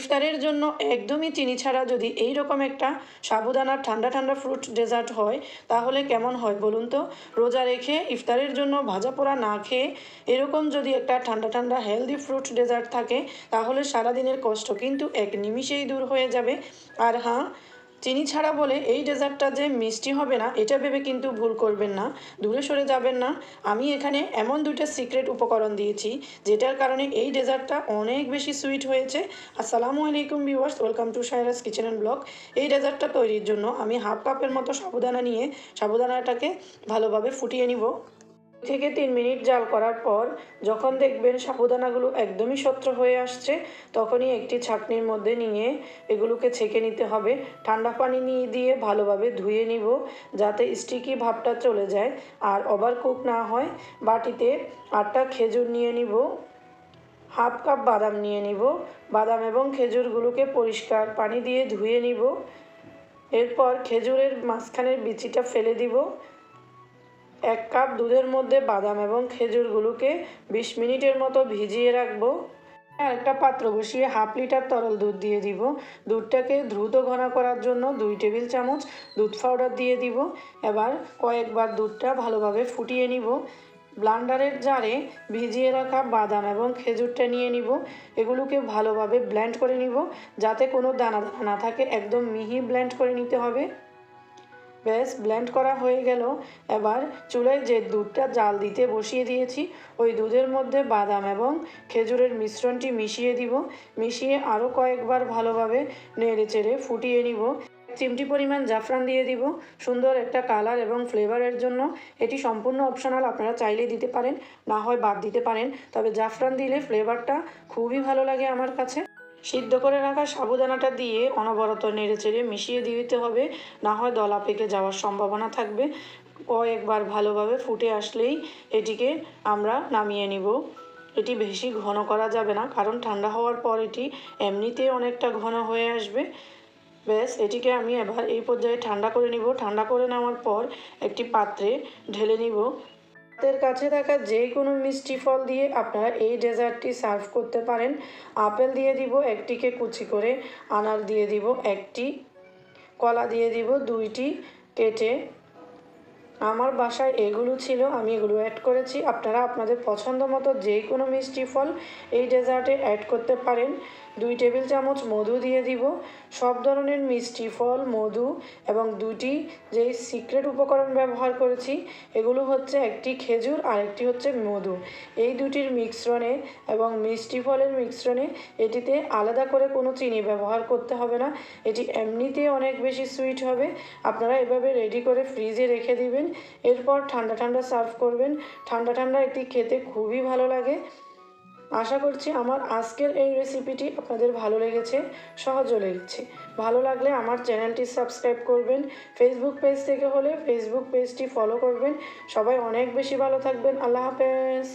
ইফতারের জন্য একদমই চিনি ছাড়া যদি এই রকম একটা সাবুদানার ঠান্ডা ঠান্ডা ফ্রুট ডেজার্ট হয় তাহলে কেমন হয় বলুন তো। রোজা রেখে ইফতারের জন্য ভাজা পোড়া না খেয়ে এরকম যদি একটা ঠান্ডা ঠান্ডা হেলদি ফ্রুট ডেজার্ট থাকে তাহলে সারাদিনের কষ্ট কিন্তু এক নিমিষেই দূর হয়ে যাবে। আর হ্যাঁ, চিনি ছাড়া বলে এই ডেজার্টটা যে মিষ্টি হবে না এটা ভেবে কিন্তু ভুল করবেন না, দূরে সরে যাবেন না। আমি এখানে এমন দুইটা সিক্রেট উপকরণ দিয়েছি যেটার কারণে এই ডেজার্টটা অনেক বেশি সুইট হয়েছে। আসসালামু আলাইকুম viewers, welcome to Saira's kitchen and blog. এই ডেজার্টটা তৈরির জন্য আমি হাফ কাপের মতো সাবুদানা নিয়ে সাবুদানাটাকে ভালোভাবে ফুটিয়ে নিব। 2 থেকে 3 মিনিট জাল করার পর যখন দেখবেন সাবুদানাগুলো একদমই সত্য হয়ে আসছে তখনই একটি ছাঁকনির মধ্যে নিয়ে এগুলোকে ছেঁকে নিতে হবে। ঠান্ডা পানি নিয়ে দিয়ে ভালোভাবে ধুয়ে নিব যাতে স্টিকি ভাবটা চলে যায় আর ওভারকুক না হয়। বাটিতে 8টা খেজুর নিয়ে নিব, হাফ কাপ বাদাম নিয়ে নিব। বাদাম এবং খেজুরগুলোকে পরিষ্কার পানি দিয়ে ধুয়ে নিব। এরপর খেজুরের মাঝখানের বিচিটা ফেলে দিব। 1 কাপ দুধের মধ্যে বাদাম এবং খেজুরগুলোকে 20 মিনিটের মতো ভিজিয়ে রাখবো। আর একটা পাত্র বসিয়ে হাফ লিটার তরল দুধ দিয়ে দিব। দুধটাকে দ্রুত ঘন করার জন্য 2 টেবিল চামচ দুধ পাউডার দিয়ে দিব। এবার কয়েকবার দুধটা ভালোভাবে ফুটিয়ে নিব। ব্লান্ডারের জারে ভিজিয়ে রাখা বাদাম এবং খেজুরটা নিয়ে নিব। এগুলোকে ভালোভাবে ব্লেন্ড করে নিব যাতে কোনো দানা দানা না থাকে, একদম মিহি ব্লেন্ড করে নিতে হবে। ব্যাস, ব্লেন্ড করা হয়ে গেল। এবার চুলায় যে দুধটা জাল দিতে বসিয়ে দিয়েছি ওই দুধের মধ্যে বাদাম এবং খেজুরের মিশ্রণটি মিশিয়ে দিব। মিশিয়ে আরও কয়েকবার ভালোভাবে নেড়ে চেড়ে ফুটিয়ে নিব। 1 চিমটি পরিমাণ জাফরান দিয়ে দিব সুন্দর একটা কালার এবং ফ্লেভারের জন্য। এটি সম্পূর্ণ অপশনাল, আপনারা চাইলে দিতে পারেন, না হয় বাদ দিতে পারেন, তবে জাফরান দিলে ফ্লেভারটা খুবই ভালো লাগে আমার কাছে। সিদ্ধ করে রাখা সাবুদানাটা দিয়ে অনবরত নেড়েচেড়ে মিশিয়ে দিতে হবে, না হয় দলা পেকে যাওয়ার সম্ভাবনা থাকবে। কয়েকবার ভালোভাবে ফুটে আসলেই এটিকে আমরা নামিয়ে নিব। এটি বেশি ঘন করা যাবে না কারণ ঠান্ডা হওয়ার পর এটি এমনিতেই অনেকটা ঘন হয়ে আসবে। ব্যাস, এটিকে আমি এবার এই পর্যায়ে ঠান্ডা করে নিব। ঠান্ডা করে নেওয়ার পর একটি পাত্রে ঢেলে নিব। হাতের কাছে থাকা যে কোনো মিষ্টি ফল দিয়ে আপনারা এই ডেজার্টটি সার্ভ করতে পারেন। আপেল দিয়ে দিব একটিকে কুচি করে, আনার দিয়ে দিব একটি, কলা দিয়ে দিব 2টি কেটে। আমার বাসায় এগুলো ছিল, আমি এগুলো অ্যাড করেছি। আপনারা আপনাদের পছন্দ মতো যে কোনো মিষ্টি ফল এই ডেজার্টে অ্যাড করতে পারেন। 2 টেবিল চামচ মধু দিয়ে দিব। সব ধরনের মিষ্টি ফল, মধু এবং 2টি যেই সিক্রেট উপকরণ ব্যবহার করেছি এগুলো হচ্ছে একটি খেজুর আর একটি হচ্ছে মধু। এই দুটির মিশ্রণে এবং মিষ্টি ফলের মিশ্রণে এটিতে আলাদা করে কোনো চিনি ব্যবহার করতে হবে না। এটি এমনিতেই অনেক বেশি সুইট হবে। আপনারা এভাবে রেডি করে ফ্রিজে রেখে দিবেন। এরপর ঠান্ডা ঠান্ডা সার্ভ করবেন। ঠান্ডা ঠান্ডা এটি খেতে খুবই ভালো লাগে। আশা করছি আমার আজকের এই রেসিপিটি আপনাদের ভালো লেগেছে, সহজও লেগেছে। ভালো লাগলে আমার চ্যানেলটি সাবস্ক্রাইব করবেন। ফেসবুক পেজ থেকে হলে ফেসবুক পেজটি ফলো করবেন। সবাই অনেক বেশি ভালো থাকবেন। আল্লাহ হাফেজ।